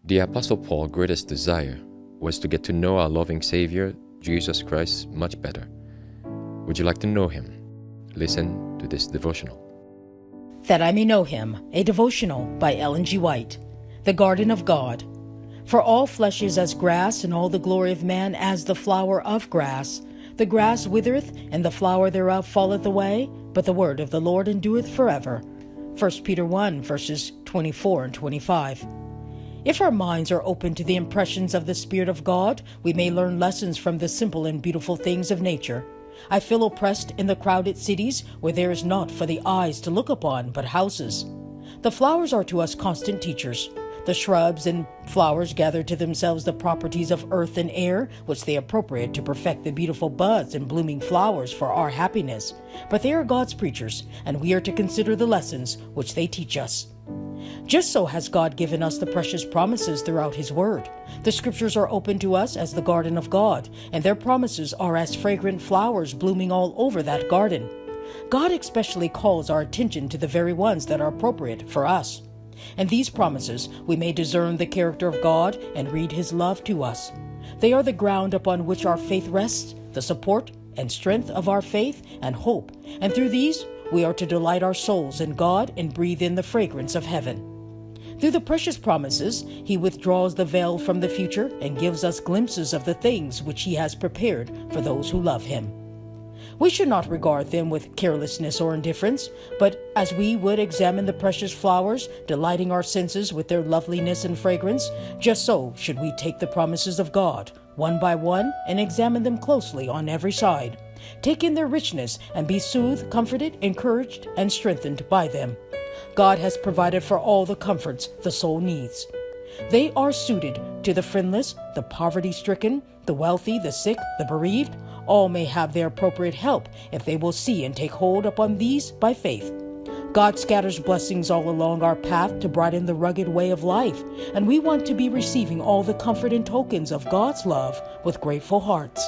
The Apostle Paul's greatest desire was to get to know our loving Savior, Jesus Christ, much better. Would you like to know him? Listen to this devotional. That I May Know Him, a devotional by Ellen G. White. The Garden of God. For all flesh is as grass, and all the glory of man as the flower of grass. The grass withereth, and the flower thereof falleth away, but the word of the Lord endureth forever. 1 Peter 1, verses 24 and 25. If our minds are open to the impressions of the Spirit of God, we may learn lessons from the simple and beautiful things of nature. I feel oppressed in the crowded cities where there is naught for the eyes to look upon but houses. The flowers are to us constant teachers. The shrubs and flowers gather to themselves the properties of earth and air, which they appropriate to perfect the beautiful buds and blooming flowers for our happiness. But they are God's preachers, and we are to consider the lessons which they teach us. Just so has God given us the precious promises throughout His Word. The Scriptures are open to us as the garden of God, and their promises are as fragrant flowers blooming all over that garden. God especially calls our attention to the very ones that are appropriate for us. In these promises, we may discern the character of God and read His love to us. They are the ground upon which our faith rests, the support and strength of our faith and hope, and through these, we are to delight our souls in God and breathe in the fragrance of heaven. Through the precious promises, He withdraws the veil from the future and gives us glimpses of the things which He has prepared for those who love Him. We should not regard them with carelessness or indifference, but as we would examine the precious flowers, delighting our senses with their loveliness and fragrance, just so should we take the promises of God, one by one, and examine them closely on every side. Take in their richness and be soothed, comforted, encouraged, and strengthened by them. God has provided for all the comforts the soul needs. They are suited to the friendless, the poverty-stricken, the wealthy, the sick, the bereaved. All may have their appropriate help if they will see and take hold upon these by faith. God scatters blessings all along our path to brighten the rugged way of life, and we want to be receiving all the comfort and tokens of God's love with grateful hearts.